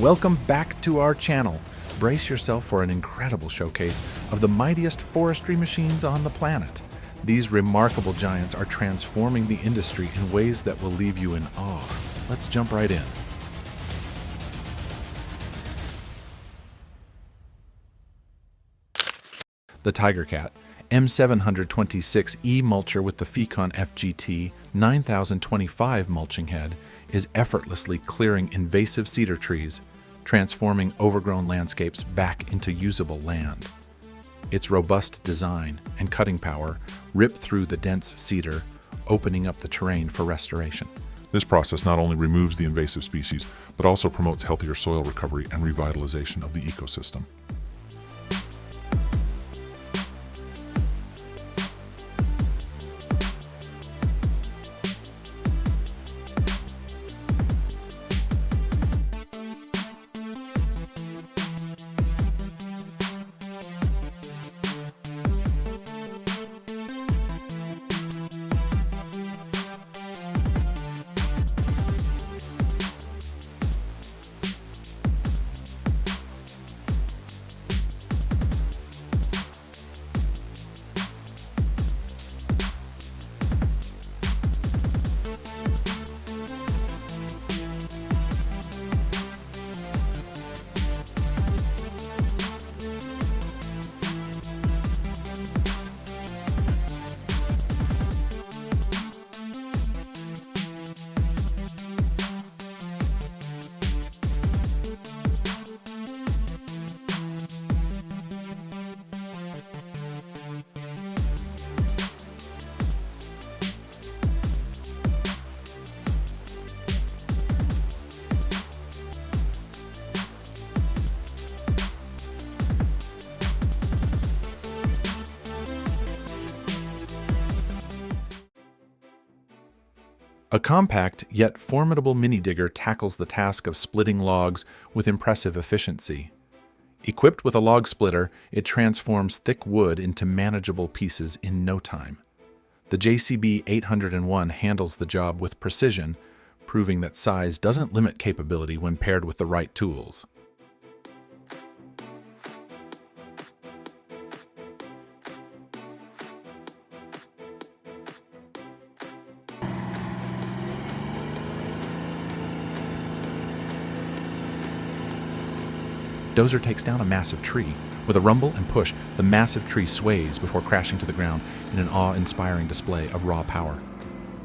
Welcome back to our channel. Brace yourself for an incredible showcase of the mightiest forestry machines on the planet. These remarkable giants are transforming the industry in ways that will leave you in awe. Let's jump right in. The Tigercat M726E mulcher with the Fecon FGT 9025 mulching head is effortlessly clearing invasive cedar trees, transforming overgrown landscapes back into usable land. Its robust design and cutting power rip through the dense cedar, opening up the terrain for restoration. This process not only removes the invasive species, but also promotes healthier soil recovery and revitalization of the ecosystem. A compact yet formidable mini digger tackles the task of splitting logs with impressive efficiency. Equipped with a log splitter, it transforms thick wood into manageable pieces in no time. The JCB 801 handles the job with precision, proving that size doesn't limit capability when paired with the right tools. Dozer takes down a massive tree. With a rumble and push, the massive tree sways before crashing to the ground in an awe-inspiring display of raw power.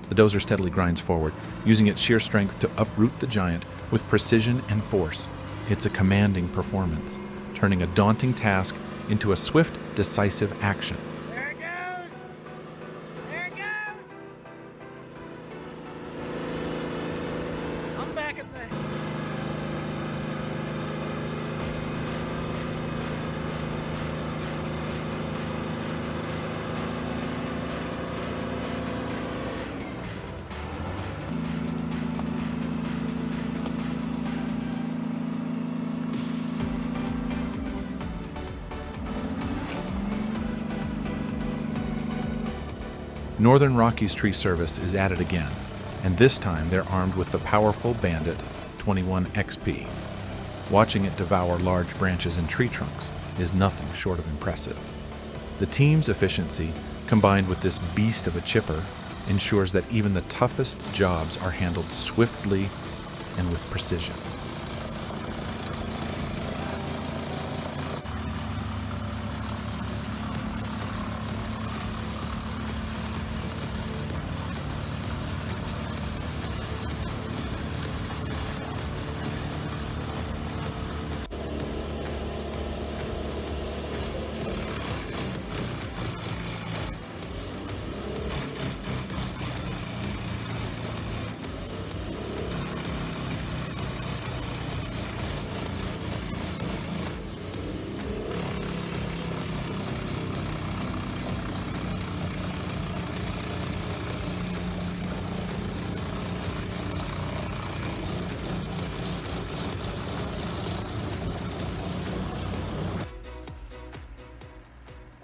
The dozer steadily grinds forward, using its sheer strength to uproot the giant with precision and force. It's a commanding performance, turning a daunting task into a swift, decisive action. There it goes! There it goes! I'm back at the... Northern Rockies Tree Service is at it again, and this time they're armed with the powerful Bandit 21XP. Watching it devour large branches and tree trunks is nothing short of impressive. The team's efficiency, combined with this beast of a chipper, ensures that even the toughest jobs are handled swiftly and with precision.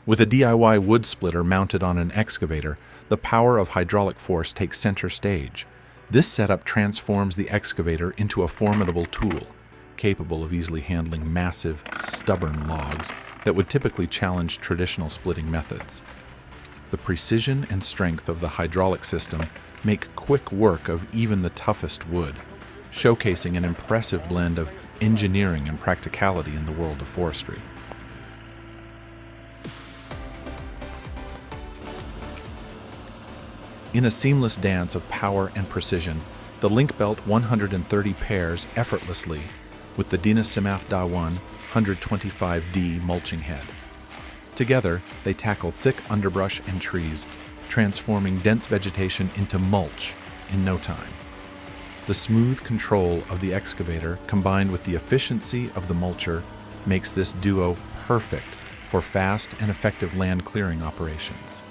With a DIY wood splitter mounted on an excavator, the power of hydraulic force takes center stage. This setup transforms the excavator into a formidable tool, capable of easily handling massive, stubborn logs that would typically challenge traditional splitting methods. The precision and strength of the hydraulic system make quick work of even the toughest wood, showcasing an impressive blend of engineering and practicality in the world of forestry. In a seamless dance of power and precision, the Link-Belt 130 pairs effortlessly with the Dynasimaf Da1 125D mulching head. Together, they tackle thick underbrush and trees, transforming dense vegetation into mulch in no time. The smooth control of the excavator combined with the efficiency of the mulcher makes this duo perfect for fast and effective land clearing operations.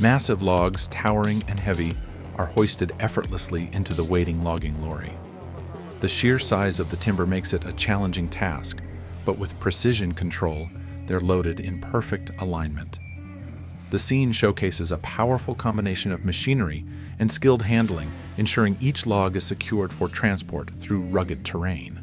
Massive logs, towering and heavy, are hoisted effortlessly into the waiting logging lorry. The sheer size of the timber makes it a challenging task, but with precision control, they're loaded in perfect alignment. The scene showcases a powerful combination of machinery and skilled handling, ensuring each log is secured for transport through rugged terrain.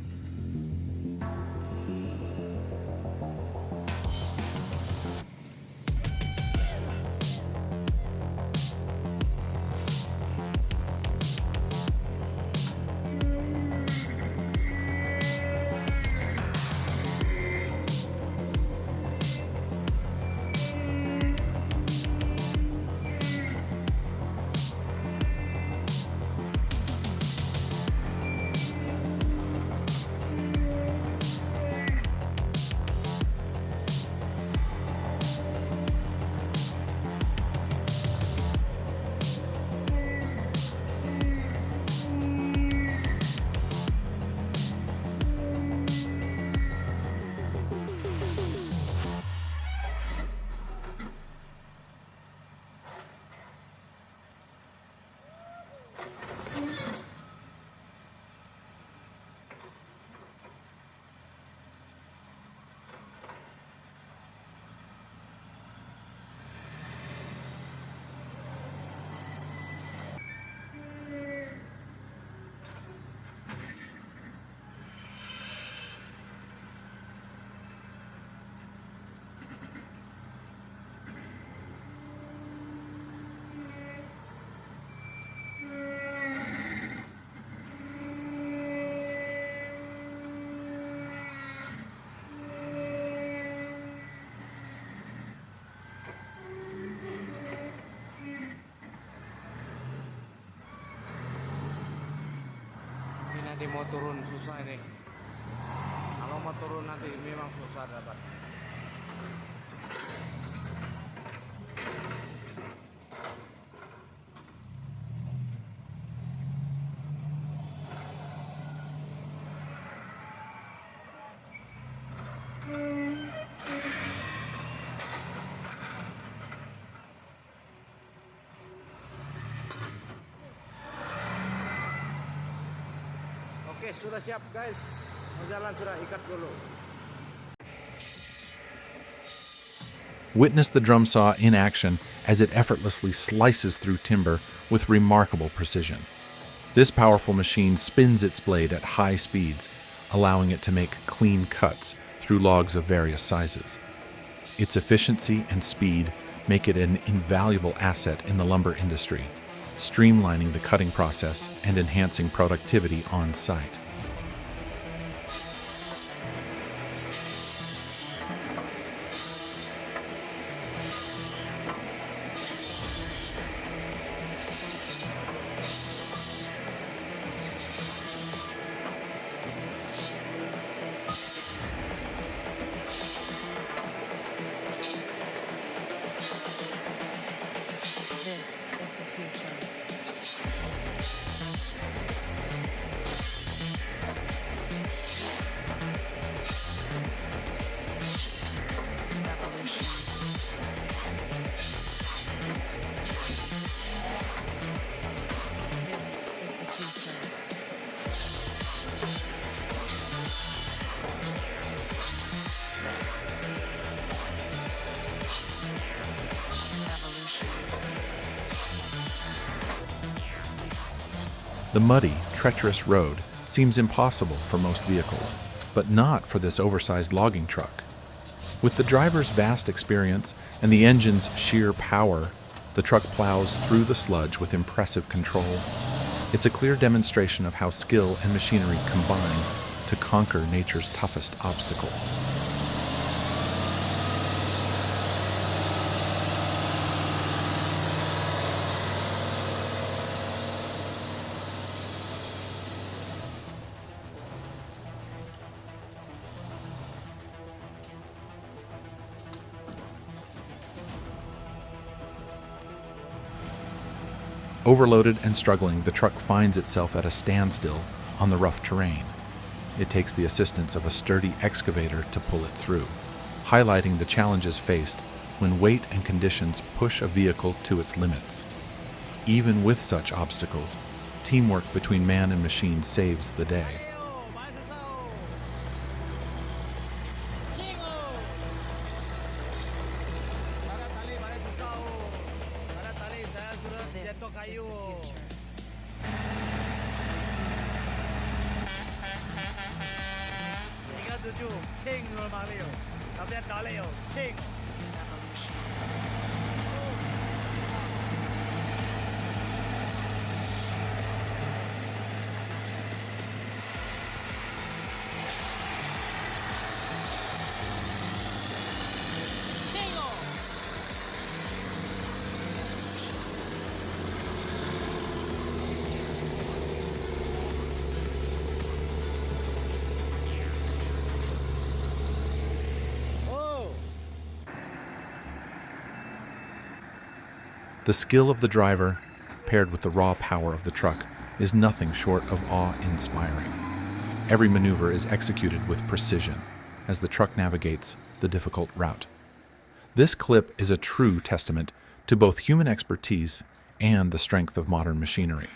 Nanti mau turun susah ini. Kalau mau turun nanti memang susah dapat. Oke, sudah siap guys. Mau jalan sudah, ikat dulu. Witness the drum saw in action as it effortlessly slices through timber with remarkable precision. This powerful machine spins its blade at high speeds, allowing it to make clean cuts through logs of various sizes. Its efficiency and speed make it an invaluable asset in the lumber industry, streamlining the cutting process and enhancing productivity on site. This is the future. Revolution. This is the future. Revolution. The muddy, treacherous road seems impossible for most vehicles, but not for this oversized logging truck. With the driver's vast experience and the engine's sheer power, the truck plows through the sludge with impressive control. It's a clear demonstration of how skill and machinery combine to conquer nature's toughest obstacles. Overloaded and struggling, the truck finds itself at a standstill on the rough terrain. It takes the assistance of a sturdy excavator to pull it through, highlighting the challenges faced when weight and conditions push a vehicle to its limits. Even with such obstacles, teamwork between man and machine saves the day. This is the future. Revolution. The skill of the driver, paired with the raw power of the truck, is nothing short of awe-inspiring. Every maneuver is executed with precision as the truck navigates the difficult route. This clip is a true testament to both human expertise and the strength of modern machinery.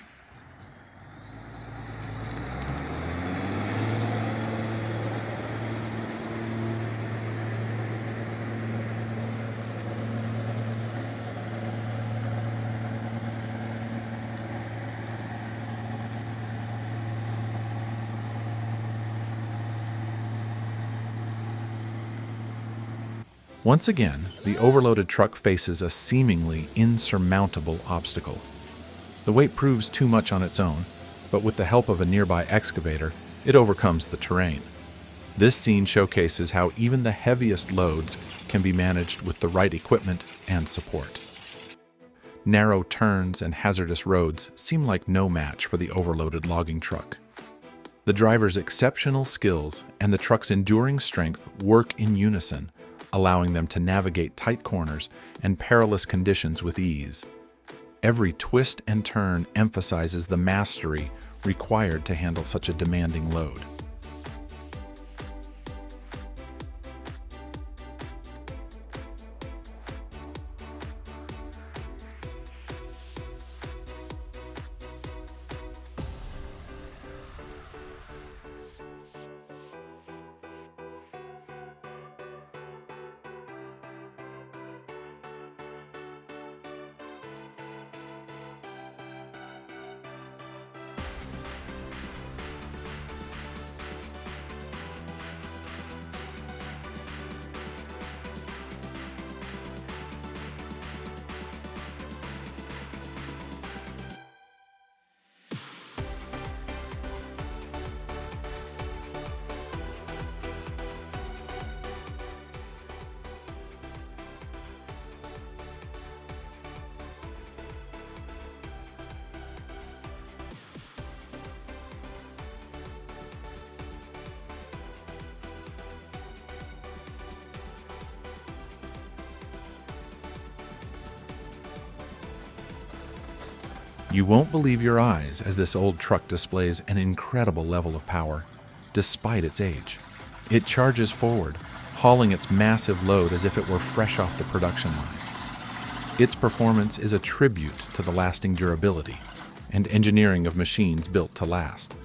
Once again, the overloaded truck faces a seemingly insurmountable obstacle. The weight proves too much on its own, but with the help of a nearby excavator, it overcomes the terrain. This scene showcases how even the heaviest loads can be managed with the right equipment and support. Narrow turns and hazardous roads seem like no match for the overloaded logging truck. The driver's exceptional skills and the truck's enduring strength work in unison, allowing them to navigate tight corners and perilous conditions with ease. Every twist and turn emphasizes the mastery required to handle such a demanding load. You won't believe your eyes as this old truck displays an incredible level of power, despite its age. It charges forward, hauling its massive load as if it were fresh off the production line. Its performance is a tribute to the lasting durability and engineering of machines built to last.